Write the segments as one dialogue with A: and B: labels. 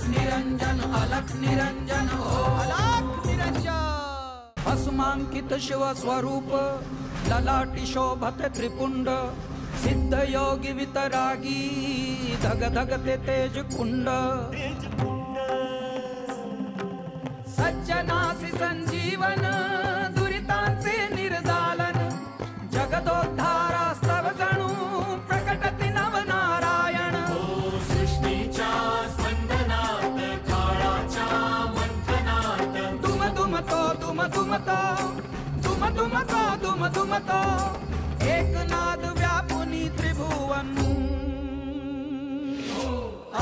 A: अलख निरंजन हो अलख निरंजन। भस्मांकित शिव स्वरूप ललाटी शोभते त्रिपुंड, सिद्ध योगी वितरागी धग धगते तेज कुंड। सज्जनासी संजीवन दुरितांचे निर्दालन, जगदोद्धारास्तव जणू प्रकटति नवनारायण।
B: सृष्टीच्या स्पंदनात काळाच्या मंथनात
A: दुम दुमतो दुम दुमतो दुम दुमतो दुम दुमतो, एक नाद व्यापुनी त्रिभुवन।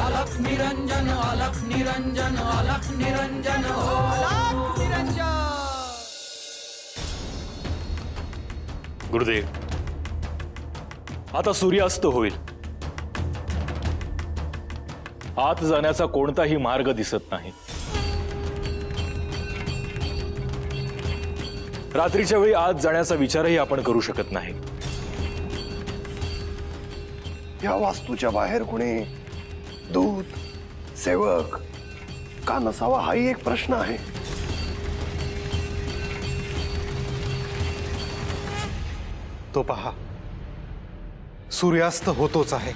A: अलख निरंजन अलख निरंजन अलख निरंजन हो अलख निरंजन।
C: गुरुदेव, आता सूर्यास्त होईल। आत जाण्याचा कोणताही मार्ग दिसत नाही। रात्रीच्या वेळी आत जाण्याचा विचारही आपण करू शकत नाही।
D: या वास्तूच्या बाहेर कुणी दूत सेवक का नसावा हाही एक प्रश्न आहे।
E: तो पहा, सूर्यास्त होतोच आहे।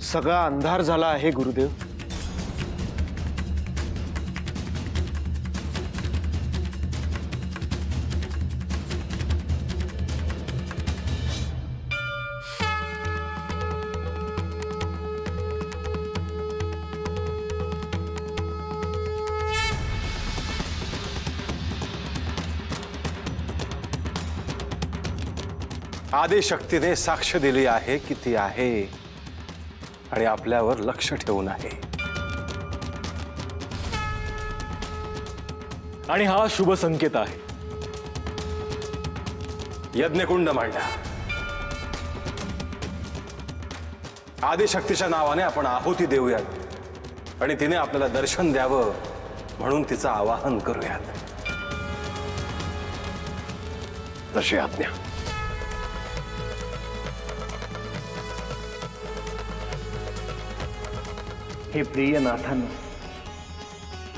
E: सगळा अंधार झाला आहे गुरुदेव। आदिशक्तीने साक्ष दिली आहे की ती आहे आणि आपल्यावर लक्ष ठेवून आहे।
C: आणि हा शुभ संकेत आहे।
D: यज्ञकुंड मांडा। आदिशक्तीच्या नावाने आपण आहुती देऊयात आणि तिने आपल्याला दर्शन द्यावं म्हणून तिचं आवाहन करूयात। तशी आज्ञा।
F: हे प्रिय नाथांनो,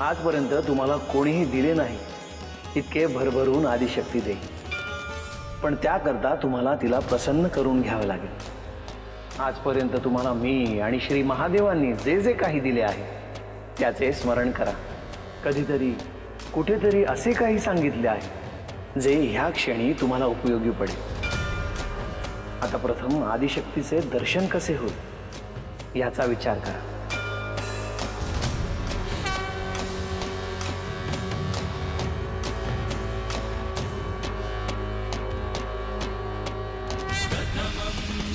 F: आजपर्यंत तुम्हाला कोणीही दिले नाही इतके भरभरून आदिशक्ती देईल, पण त्याकरता तुम्हाला तिला प्रसन्न करून घ्यावं लागेल। आजपर्यंत तुम्हाला मी आणि श्री महादेवांनी जे जे काही दिले आहे त्याचे स्मरण करा। कधीतरी कुठेतरी असे काही सांगितले आहे जे ह्या क्षणी तुम्हाला उपयोगी पडेल। आता प्रथम आदिशक्तीचे दर्शन कसे होईल याचा विचार करा।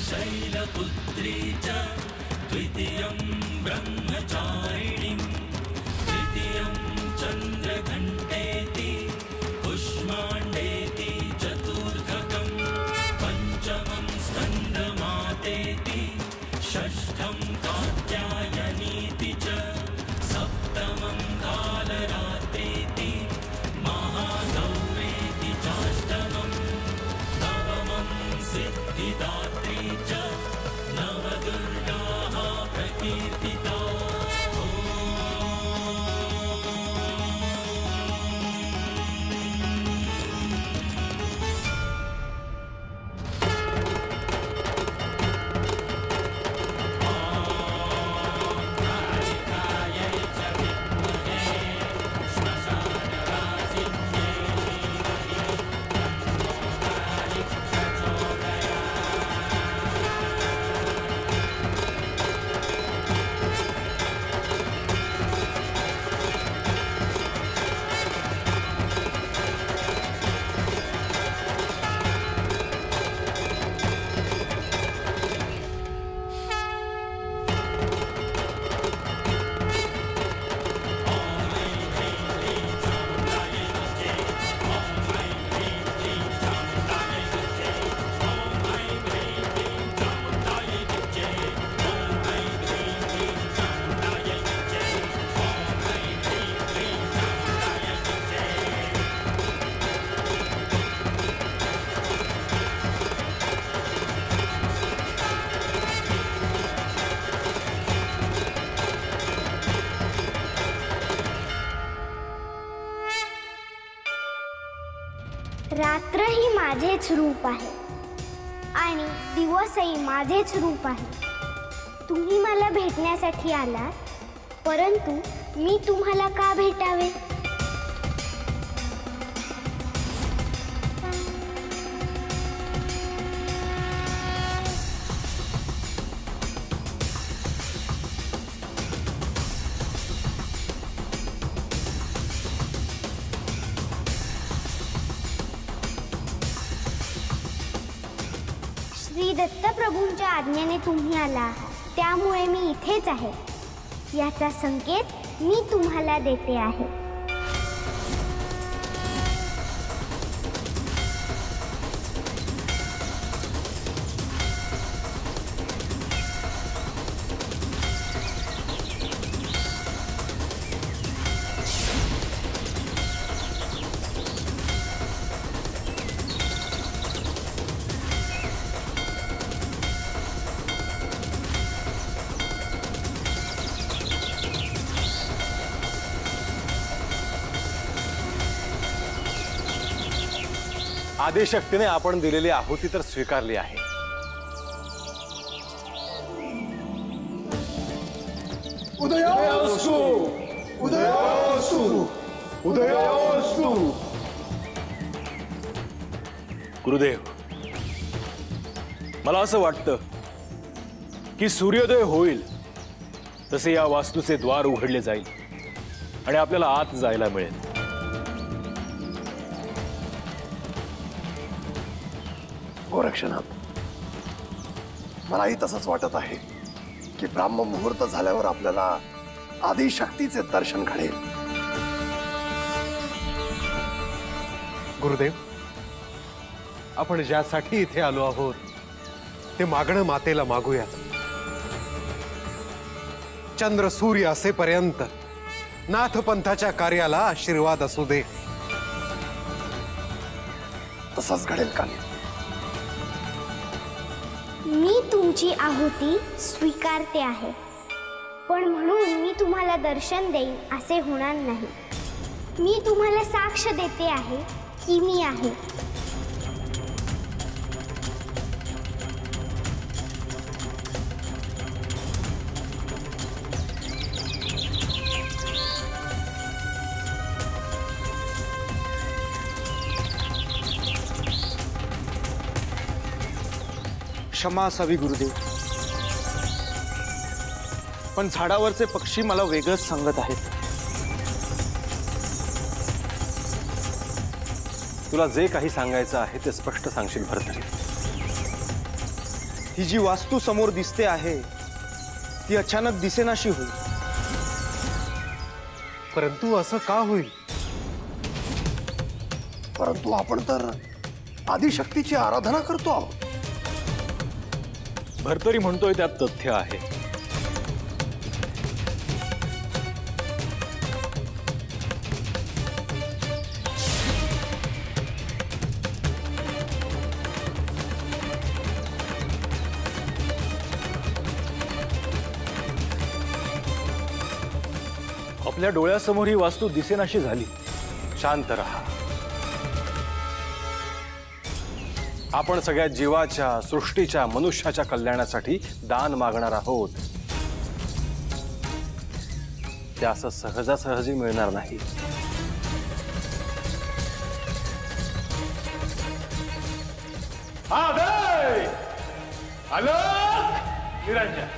B: शैलपुत्री च द्वितीयं ब्रह्मचारिणीं, तृतीयं चन्द्रघण्टेति पुष्माण्डेति चतुर्थकं, पंचमं स्कन्दमातेति, षष्ठं कात्यायनीति च, सप्तमं कालरात्रेति, महागौरेति चाष्टमं, नवमं सिद्धिदात्री च, नवदुर्गाः प्रकीर्तिता।
G: रात्रही माझेच रूप आहे आणि दिवसही माझेच रूप आहे. तुम्ही मला भेटण्यासाठी आलात, परंतु मी तुम्हाला का भेटावे? श्री दत्तप्रभूंच्या आज्ञेने तुम्ही आला आहात, त्यामुळे मी इथेच आहे. याचा संकेत मी तुम्हाला देते आहे.
E: आदिशक्तीने आपण दिलेली आहुती तर स्वीकारली आहे.
D: उदयोस्तु उदयोस्तु उदयोस्तु.
C: गुरुदेव, मला असं वाटतं की सूर्योदय होईल तसे या वास्तूचे द्वार उघडले जाईल आणि आपल्याला आत जायला मिळेल.
D: गोरक्षनाथ, मलाही तसंच वाटत आहे की ब्राह्म मुहूर्त झाल्यावर आपल्याला आदिशक्तीचे दर्शन घडेल.
E: गुरुदेव, आपण ज्यासाठी इथे आलो आहोत ते मागणं मातेला मागूया. चंद्र सूर्य असेपर्यंत नाथपंथाच्या कार्याला आशीर्वाद असू दे.
D: तसंच घडेल का?
G: मी तुमची आहुती स्वीकारते आहे, पण म्हणून मी तुम्हाला दर्शन देईन असे होणार नाही. मी तुम्हाला साक्ष देते आहे की मी आहे.
H: क्षमा असावी गुरुदेव, पण झाडावरचे पक्षी मला वेगळंच सांगत आहेत.
E: तुला जे काही सांगायचं आहे ते स्पष्ट सांगशील भरतरी.
H: ही जी वास्तू समोर दिसते आहे ती अचानक दिसेनाशी होईल.
E: परंतु असं का होईल?
D: परंतु आपण तर आदिशक्तीची आराधना करतो आहोत.
C: भरतरी म्हणतोय त्यात तथ्य आहे. आपल्या डोळ्यासमोर ही वास्तू दिसेनाशी झाली.
E: शांत रहा. आपण सगळ्या जीवाच्या, सृष्टीच्या, मनुष्याच्या कल्याणासाठी दान मागणार आहोत. ते असं सहजासहजी मिळणार नाही.
C: निरंजन,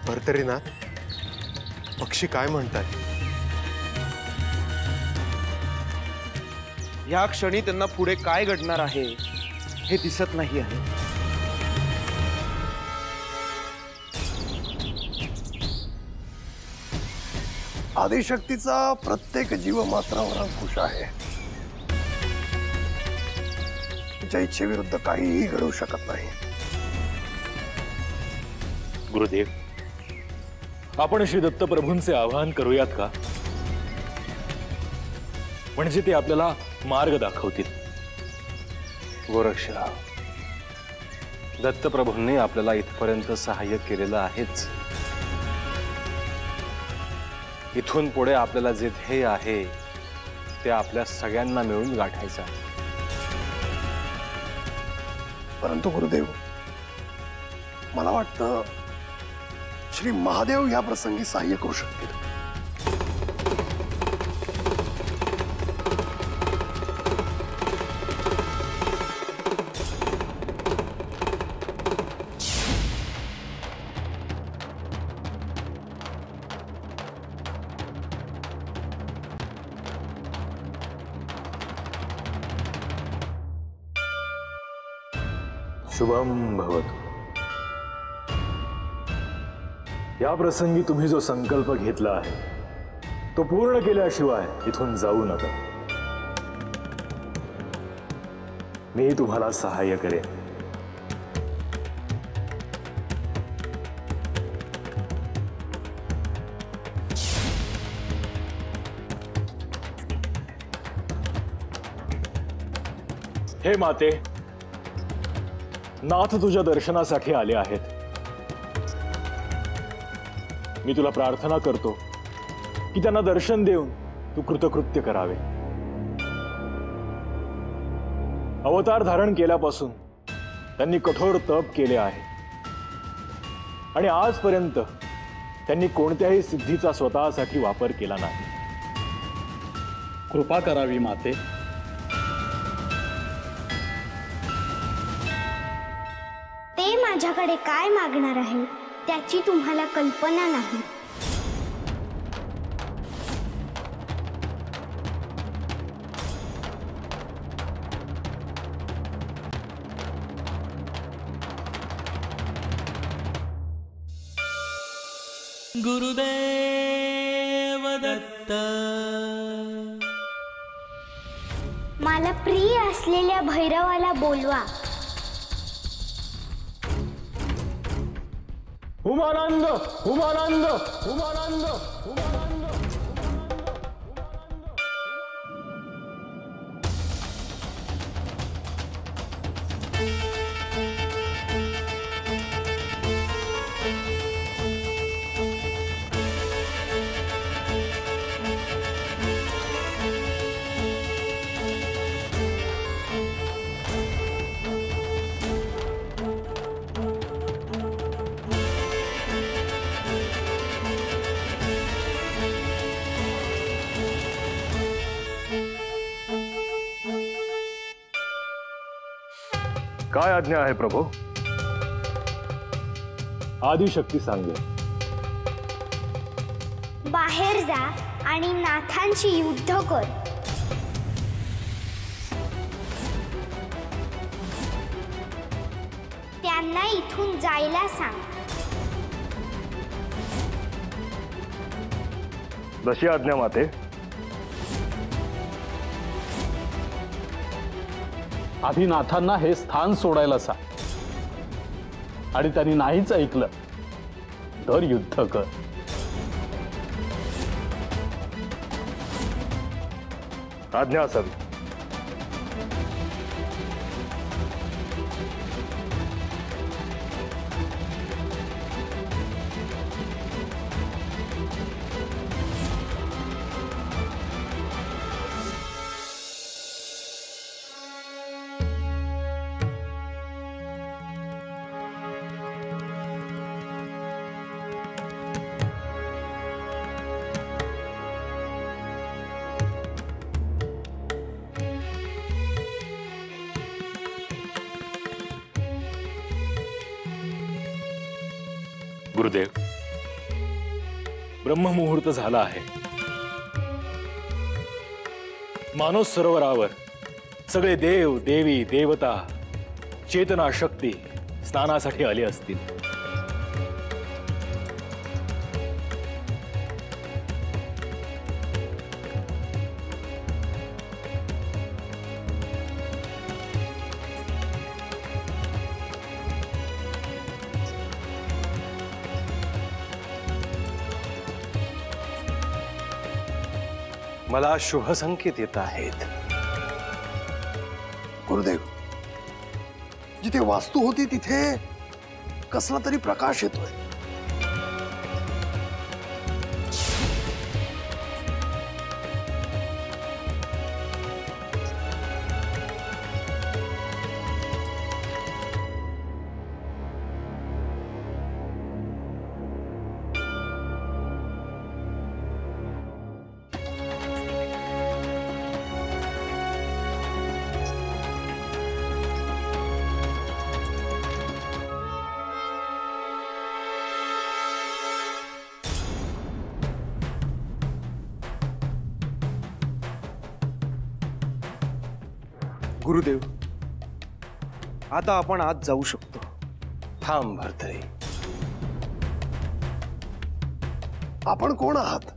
E: भरतरीनाथ, पक्षी काय म्हणतात?
H: या क्षणी त्यांना पुढे काय घडणार आहे हे दिसत नाही आहे.
D: आदिशक्तीचा प्रत्येक जीव मात्रावर अंकुश आहे. तिच्या इच्छेविरुद्ध काहीही घडू शकत नाही.
C: गुरुदेव, आपण श्री दत्तप्रभूंचे आवाहन करूयात का? म्हणजे ते आपल्याला मार्ग दाखवतील.
E: गोरक्ष, दत्तप्रभूंनी आपल्याला इथपर्यंत सहाय्य केलेलं आहेच. इथून पुढे आपल्याला जे ध्येय आहे ते आपल्या सगळ्यांना मिळून गाठायचं आहे.
D: परंतु गुरुदेव, मला वाटतं श्री महादेव या प्रसंगी सहाय्य करू शकतील.
C: शुभम भवतु. या प्रसंगी तुम्ही जो संकल्प घेतला आहे तो पूर्ण केल्याशिवाय इथून जाऊ नका. मी तुम्हाला सहाय्य करेन. हे माते, नाथ तुझ्या दर्शनासाठी आले आहेत. मी तुला प्रार्थना करतो की त्यांना दर्शन देऊन तू कृतकृत्य करावे. अवतार धारण केल्यापासून त्यांनी कठोर तप केले आहे आणि आजपर्यंत त्यांनी कोणत्याही सिद्धीचा स्वतःसाठी वापर केला नाही.
I: कृपा करावी माते.
G: ते माझ्याकडे काय मागणार आहे त्याची तुम्हाला कल्पना नाही.
B: गुरुदेव दत्त.
G: मला प्रिय असलेल्या भैरवाला बोलवा.
C: उमानंद, उमानंद, उमानंद, उमानंद.
E: काय आज्ञा आहे प्रभू?
C: आदिशक्ती सांगे.
G: बाहेर जा आणि नाथांशी युद्ध कर. त्यांना इथून जायला सांग.
E: जशी आज्ञा माते.
I: आधी नाथांना हे स्थान सोडायला सांग आणि त्यांनी नाहीच ऐकलं तर युद्ध कर.
E: आज्ञा असावी.
C: गुरुदेव, ब्रह्ममुहूर्त झाला आहे. मानस सरोवरावर सगळे देव, देवी, देवता, चेतना शक्ती स्नानासाठी आले असतील.
E: मला शुभ संकेत येत आहेत.
D: गुरुदेव, जिथे वास्तू होती तिथे कसला तरी प्रकाश येतोय.
H: गुरुदेव, आता आपण आत जाऊ शकतो.
E: थांब भरतरी.
D: आपण कोण आहात?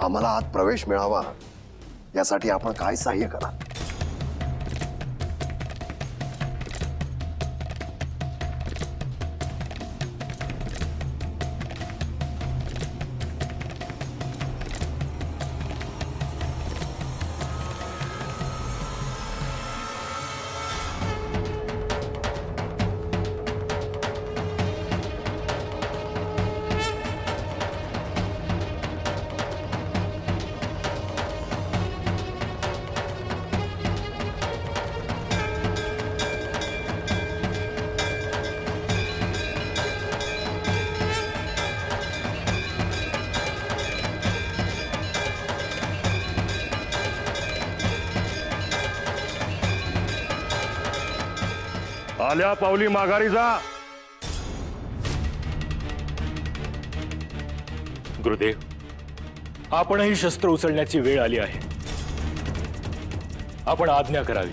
D: आम्हाला आत प्रवेश मिळावा यासाठी आपण काय सहाय्य करा?
C: आल्या पावली माघारी जा. गुरुदेव, आपणही शस्त्र उचलण्याची वेळ आली आहे. आपण आज्ञा करावी.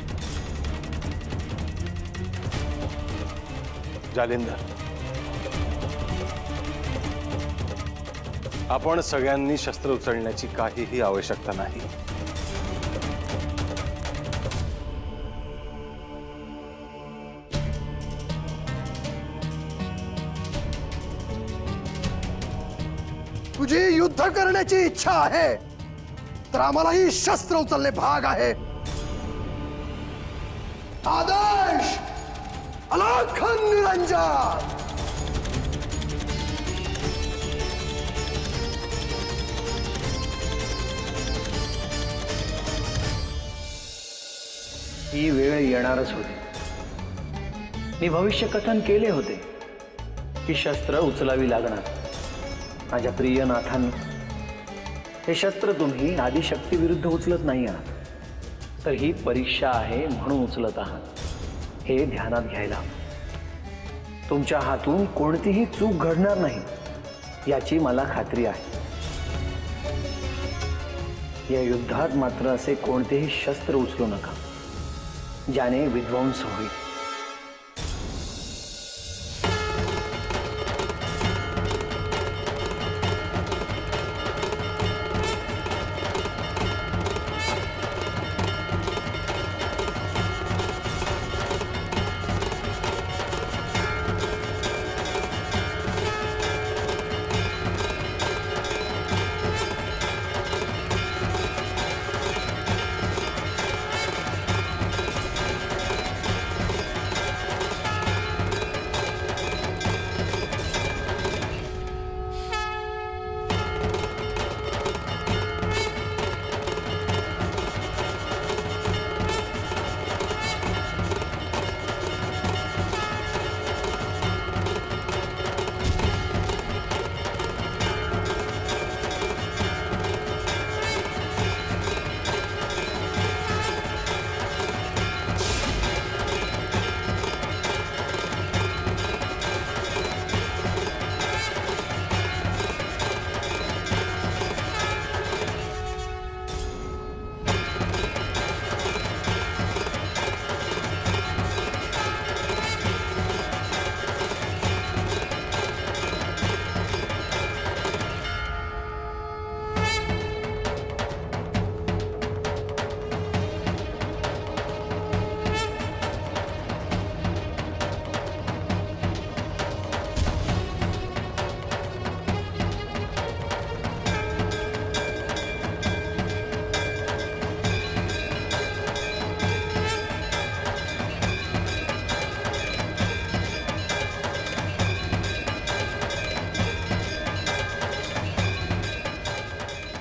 E: जालिंदर, आपण सगळ्यांनी शस्त्र उचलण्याची काहीही आवश्यकता नाही.
D: तुझी युद्ध करण्याची इच्छा आहे तर आम्हालाही शस्त्र उचलणे भाग आहे. आदेश, अलखन निरंजन.
F: ही वेळ येणारच होती. मी भविष्य कथन केले होते की शस्त्र उचलावी लागणार. माझ्या प्रिय नाथांनी, हे शस्त्र तुम्ही आदिशक्ती विरुद्ध उचलत नाही आहात, तर ही परीक्षा आहे म्हणून उचलत आहात. हे ध्यानात घ्यायला. तुमच्या हातून कोणतीही चूक घडणार नाही याची मला खात्री आहे. या युद्धात मात्र असे कोणतेही शस्त्र उचलू नका ज्याने विध्वंस होईल.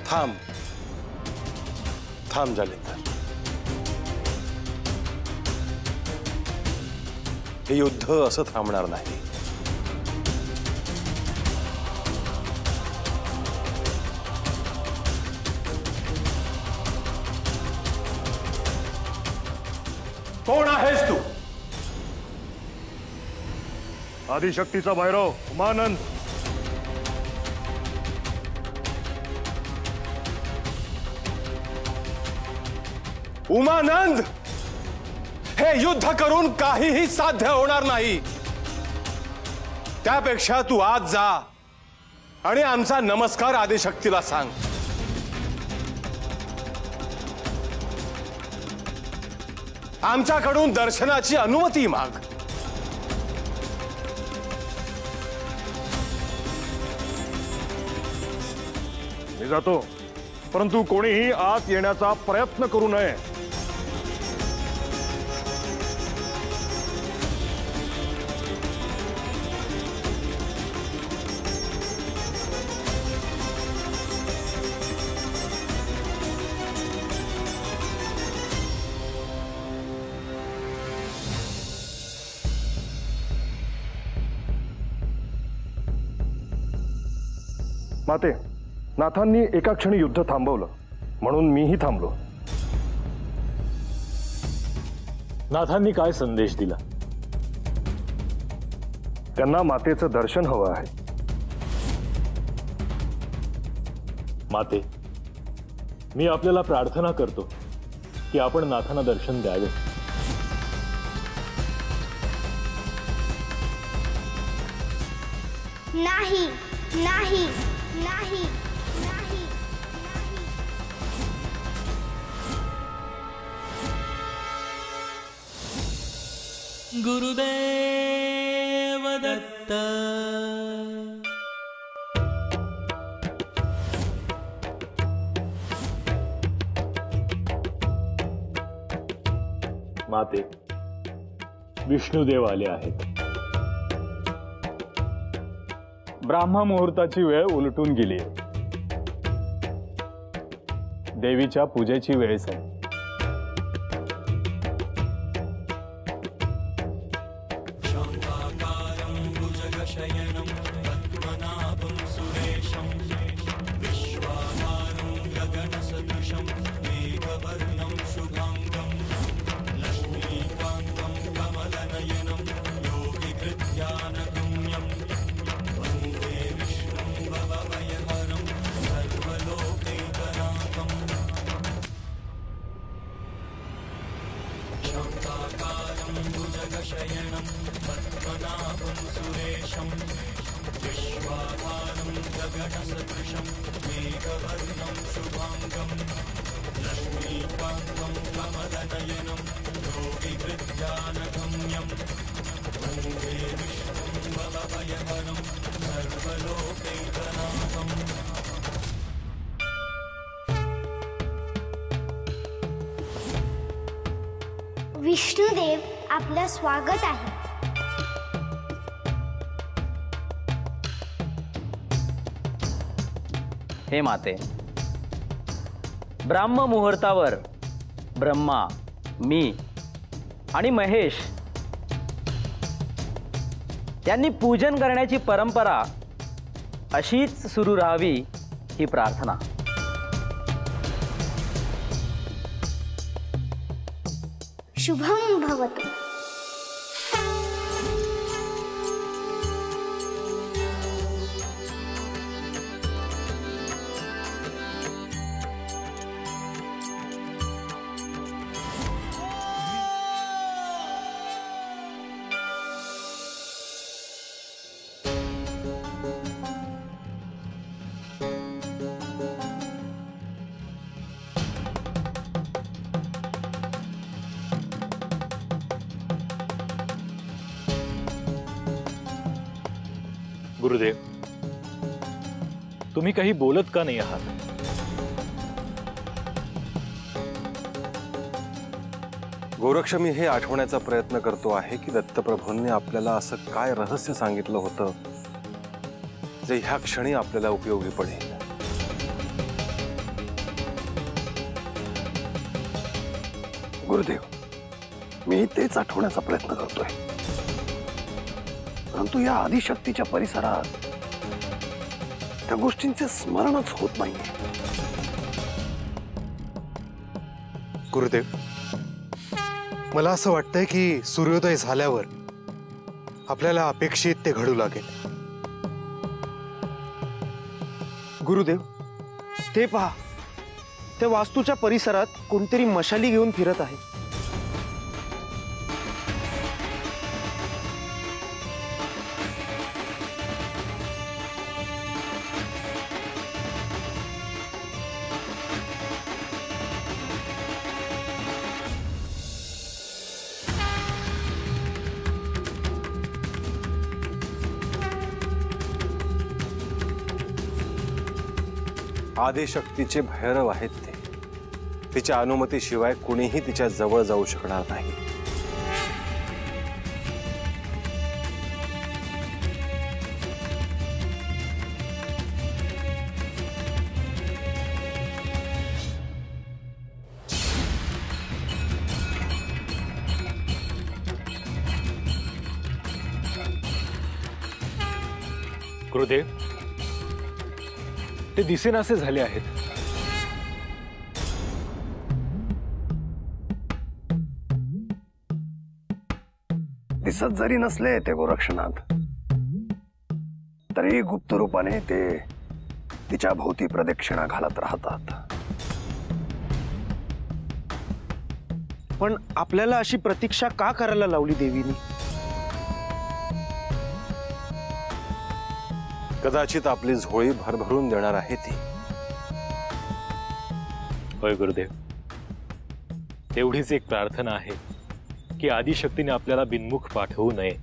E: थांब थांब जालिंदर, हे युद्ध असं थांबणार नाही.
C: कोण आहेस तू?
D: आदिशक्तीचा भैरव उमानंद.
E: उमानंद, हे युद्ध करून काहीही साध्य होणार नाही. त्यापेक्षा तू आज जा आणि आमचा नमस्कार आदिशक्तीला सांग. आमच्याकडून दर्शनाची अनुमती माग.
D: मी जातो, परंतु कोणीही आत येण्याचा प्रयत्न करू नये. माते, नाथांनी एका क्षणी युद्ध थांबवलं म्हणून मीही थांबलो.
C: नाथांनी काय संदेश दिला?
D: त्यांना मातेचं दर्शन हवं आहे.
C: माते, मी आपल्याला प्रार्थना करतो की आपण नाथांना दर्शन द्यावे.
G: नाही नाही नाही नाही.
B: गुरुदेव दत्त.
C: माते, विष्णुदेव आले आहेत. ब्राह्म मुहूर्ताची वेळ उलटून गेली. देवीच्या पूजेची वेळ झाली.
G: विष्णुदेव, आपलं स्वागत आहे.
J: हे माते, ब्राह्म मुहूर्तावर ब्रह्मा, मी आणि महेश यांनी पूजन करण्याची परंपरा अशीच सुरू राहावी ही प्रार्थना.
G: शुभम भवतु.
C: गुरुदेव, तुम्ही काही बोलत का नाही आहात?
E: गोरक्ष, मी हे आठवण्याचा प्रयत्न करतो आहे की दत्तप्रभूंनी आपल्याला असं काय रहस्य सांगितलं होतं जे ह्या क्षणी आपल्याला उपयोगी पडेल.
D: गुरुदेव, मी तेच आठवण्याचा प्रयत्न करतोय, परंतु या आदिशक्तीच्या परिसरात त्या गोष्टींचे स्मरणच होत नाहीये.
E: गुरुदेव, मला असं वाटतंय की सूर्योदय झाल्यावर आपल्याला अपेक्षित ते घडू लागेल.
H: गुरुदेव, ते पहा, त्या वास्तूच्या परिसरात कोणतरी मशाली घेऊन फिरत आहे.
E: आदिशक्तीचे भैरव आहेत ते. तिच्या अनुमतीशिवाय कुणीही तिच्या जवळ जाऊ शकणार नाही.
C: गुरुदेव, ते दिसेनासे झाले आहेत.
D: दिसत जरी नसले ते गोरक्षनाथ, तरी गुप्त रूपाने ते तिच्या भोवती प्रदक्षिणा घालत राहतात.
H: पण आपल्याला अशी प्रतीक्षा का करायला लावली देवीनी?
E: कदाचित आपली झोळी भरभरून देणार आहे ती.
C: होय गुरुदेव, तेवढीच एक प्रार्थना आहे की आदिशक्तीने आपल्याला बिनमुख पाठवू नये.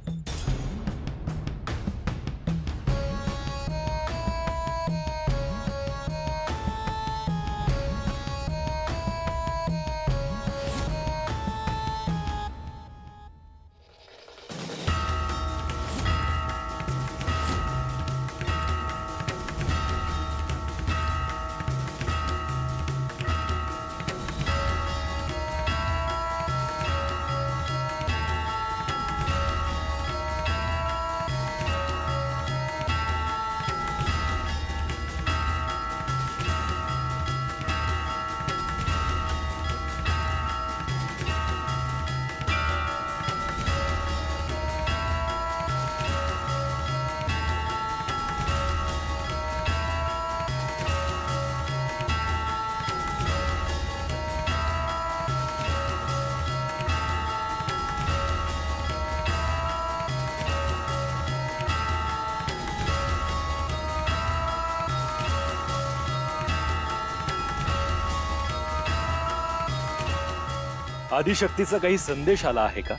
C: आदिशक्तीचा काही संदेश आला आहे का?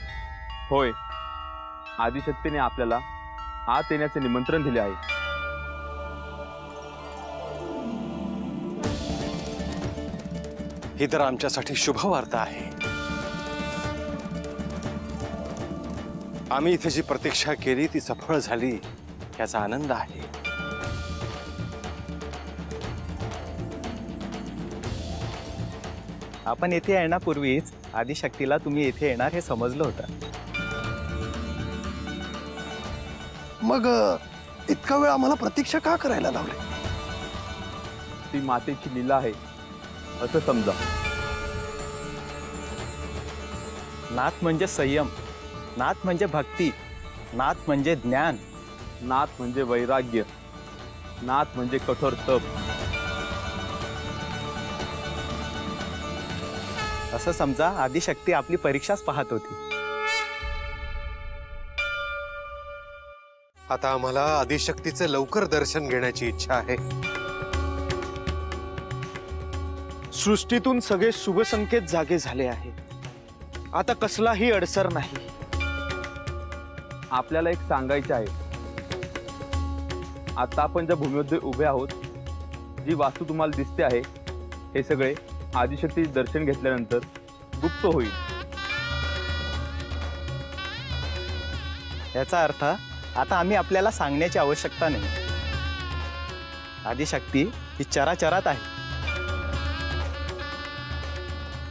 K: होय, आदिशक्तीने आपल्याला आत येण्याचे निमंत्रण दिले आहे.
E: ही तर आमच्यासाठी शुभ वार्ता आहे. आम्ही इथे जी प्रतीक्षा केली ती सफळ झाली याचा आनंद आहे.
L: आपण येथे येण्यापूर्वीच आदिशक्तीला तुम्ही येथे येणार हे समजलं होतं.
D: मग इतका वेळ आम्हाला प्रतीक्षा का करायला लावली?
K: ती मातेची लीला आहे असं समजा.
L: नाथ म्हणजे संयम, नाथ म्हणजे भक्ती, नाथ म्हणजे ज्ञान,
K: नाथ म्हणजे वैराग्य, नाथ म्हणजे कठोर तप.
L: असं समजा आदिशक्ती आपली परीक्षाच पाहत होती.
E: आता आम्हाला आदिशक्तीचे लवकर दर्शन घेण्याची इच्छा आहे.
H: सृष्टीतून सगळे शुभ संकेत जागे झाले आहे. आता कसलाही अडसर नाही.
K: आपल्याला एक सांगायचे आहे. आता आपण ज्या भूमीमध्ये उभे आहोत, जी वास्तू तुम्हाला दिसते आहे, हे सगळे आदिशक्तीचे दर्शन घेतल्यानंतर गुप्त होईल.
L: याचा अर्थ आता आम्ही आपल्याला सांगण्याची आवश्यकता नाही. आदिशक्ती ही चराचरात आहे.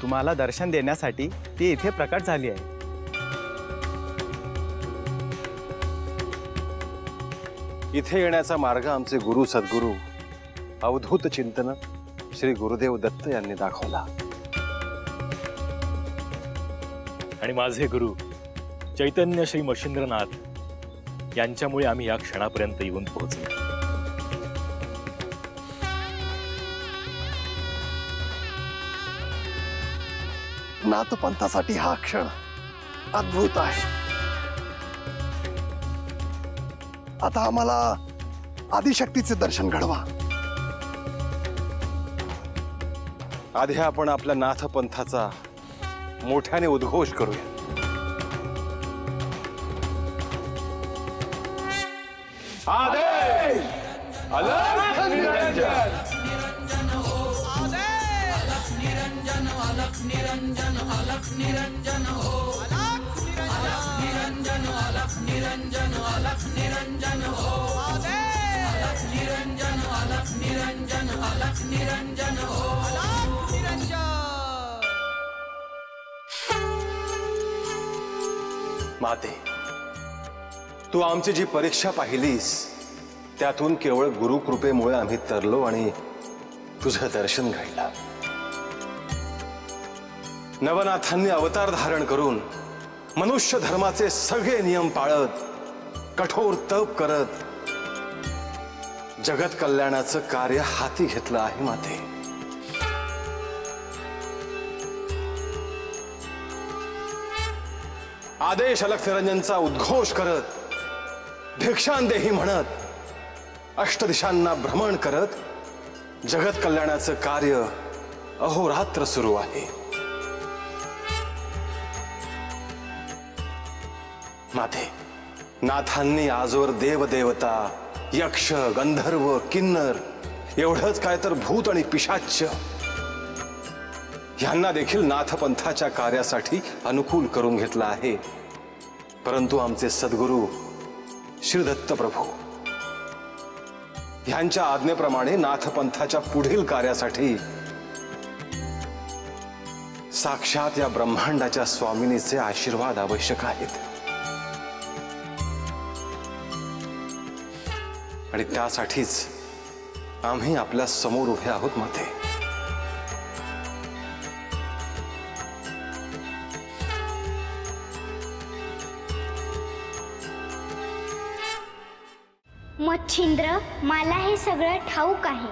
L: तुम्हाला दर्शन देण्यासाठी ती इथे प्रकट झाली आहे.
E: इथे येण्याचा मार्ग आमचे गुरु सद्गुरू अवधूत चिंतन श्री गुरुदेव दत्त यांनी दाखवला.
C: आणि माझे गुरु चैतन्य श्री मच्छिंद्रनाथ यांच्यामुळे आम्ही या क्षणापर्यंत येऊन पोहोचलो.
D: नाथपंथासाठी हा क्षण अद्भुत आहे. आता आम्हाला आदिशक्तीचे दर्शन घडवा.
E: आधी आपण आपल्या नाथपंथाचा मोठ्याने उद्घोष करूया.
A: आदेश अलख निरंजन
B: अलख निरंजन अलख निरंजन अलख निरंजन हो अलख निरंजन अलख निरंजन अलख निरंजन हो अलख निरंजन अलख निरंजन अलख निरंजन हो अलख निरंजन.
E: माते, तू आमची जी परीक्षा पाहिलीस त्यातून केवळ गुरुकृपेमुळे आम्ही तरलो आणि तुझं दर्शन घडलं. नवनाथांनी अवतार धारण करून मनुष्य धर्माचे सगळे नियम पाळत कठोर तप करत जगत कल्याणाचं कार्य हाती घेतलं आहे. माते, आदेश अलख निरंजनचा उद्घोष करत भिक्षांदेही म्हणत अष्टदिशांना भ्रमण करत जगत कल्याणाचं कार्य अहोरात्र सुरू आहे. माते, नाथांनी आजवर देवदेवता यक्ष गंधर्व किन्नर एवढंच काय तर भूत आणि पिशाच्च यांना देखील नाथपंथाच्या कार्यासाठी अनुकूल करून घेतलं आहे. परंतु आमचे सद्गुरू श्री दत्त प्रभू यांच्या आज्ञेप्रमाणे नाथपंथाच्या पुढील कार्यासाठी साक्षात या ब्रह्मांडाच्या स्वामिनीचे आशीर्वाद आवश्यक आहेत. आणि त्यासाठीच आम्ही आपल्या समोर उभे आहोत. माते,
G: मच्छिंद्र, मला हे सगळं ठाऊक आहे.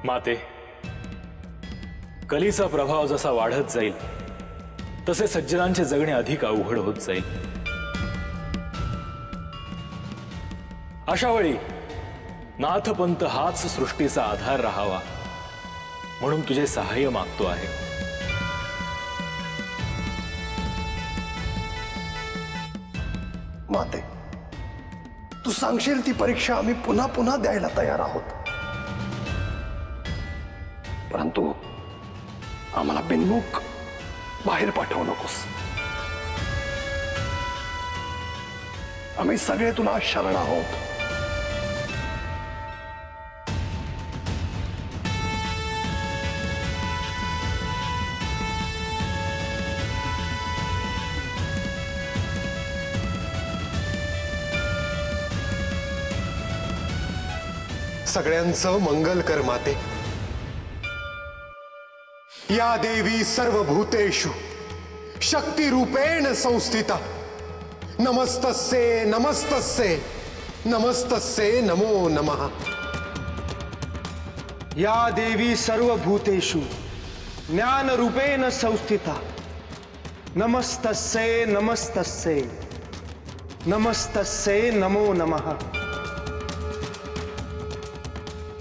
C: माते, कलीचा प्रभाव जसा वाढत जाईल तसे सज्जनांचे जगणे अधिक अवघड होत जाईल. अशा वेळी नाथपंथ हाच सृष्टीचा आधार राहावा म्हणून तुझे सहाय्य मागतो आहे.
D: माते, तू सांगशील ती परीक्षा आम्ही पुन्हा पुन्हा द्यायला तयार आहोत. परंतु आम्हाला बिनमुख बाहेर पाठवू नकोस. आम्ही सगळे तुला शरण आहोत.
M: सगळ्यांचं मंगल कर माते. या देवी सर्वभूतेषु शक्ती रूपेण संस्थिता. नमस्तस्ये नमस्तस्ये नमस्तस्ये नमो नमः.
H: या देवी सर्वभूतेषु ज्ञान रूपेण संस्थिता. नमस्तस्ये नमस्तस्ये नमस्तस्ये नमो नमः.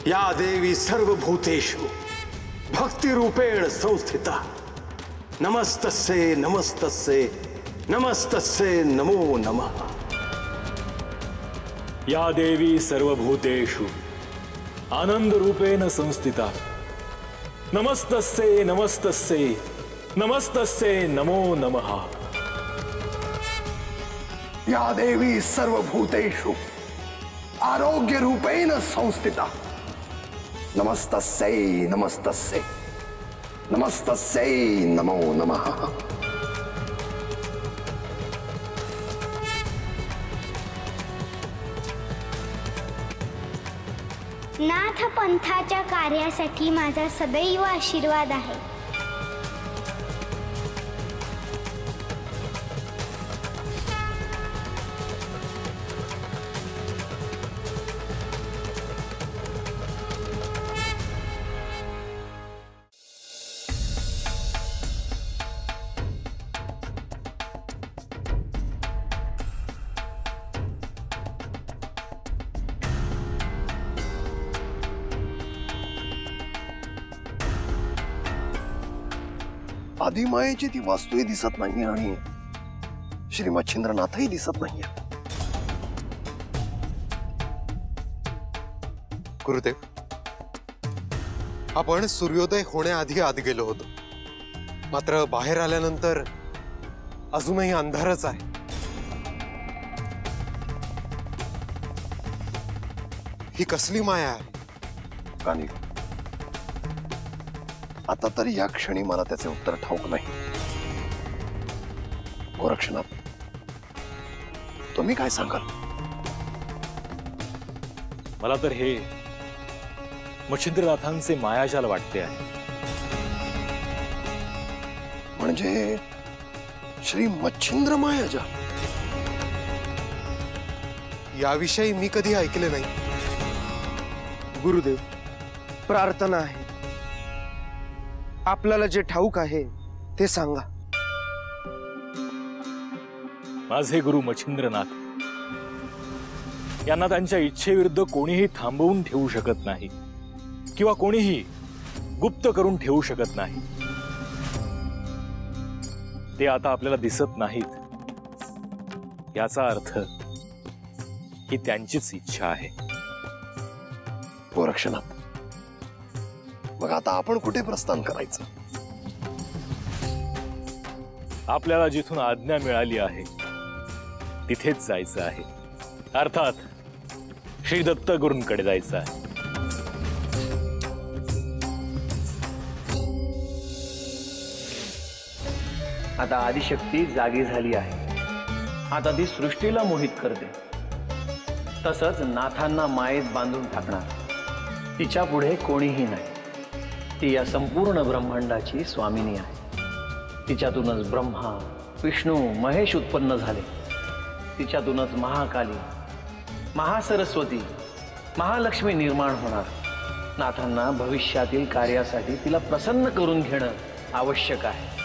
E: या देवी सर्वभूतेषु भक्ति रूपेण संस्थिता. नमस्तस्ये नमस्तस्ये नमस्तस्ये नमो नमः.
C: या देवी सर्वभूतेषु आनंद रूपेण संस्थिता. नमस्तस्ये नमस्तस्ये नमस्तस्ये नमो नमः.
D: या देवी सर्वभूतेषु आरोग्य रूपेण संस्थिता. नमस्तस्यै नमस्तस्यै नमस्तस्यै नमो नमः।
G: नाथ पंथाच्या कार्यासाठी माझा सदैव आशीर्वाद आहे।
D: आदिमायेची ती वास्तूही दिसत नाहीये आणि श्री मच्छिंद्रनाथही दिसत नाहीये।
M: गुरुदेव, आपण सूर्योदय होण्याआधी आत गेलो होतो, मात्र बाहेर आल्यानंतर अजूनही अंधारच आहे। ही कसली माया आहे?
D: कानी, आता तरी या क्षणी मला त्याचे उत्तर ठाऊक नाही। गोरक्षनाथ, तुम्ही काय सांगाल?
C: मला तर हे मच्छिंद्रनाथांचे मायाजाल वाटते आहे।
D: म्हणजे श्री मच्छिंद्र मायाजाल?
M: याविषयी मी कधी ऐकले नाही।
H: गुरुदेव, प्रार्थना आहे, आपल्याला जे ठाऊक आहे ते सांगा।
C: माझे गुरु मच्छिंद्रनाथ यांना त्यांच्या इच्छेविरुद्ध कोणीही थांबवून ठेवू शकत नाही किंवा कोणीही गुप्त करून ठेवू शकत नाही। ते आता आपल्याला दिसत नाहीत याचा अर्थ ही त्यांचीच इच्छा आहे।
D: गोरक्षनाथ, मग आता आपण कुठे प्रस्थान करायचं?
C: आपल्याला जिथून आज्ञा मिळाली आहे तिथेच जायचं आहे, अर्थात श्री दत्त गुरूंकडे जायचं आहे।
F: आता आदिशक्ती जागी झाली आहे। आता ती सृष्टीला मोहित करते, तसंच नाथांना मायेत बांधून टाकणार। तिच्या पुढे कोणीही नाही। ती या संपूर्ण ब्रह्मांडाची स्वामिनी आहे। तिच्यातूनच ब्रह्मा, विष्णू, महेश उत्पन्न झाले। तिच्यातूनच महाकाली, महासरस्वती, महालक्ष्मी निर्माण होणार। नाथांना भविष्यातील कार्यासाठी तिला प्रसन्न करून घेणं आवश्यक आहे।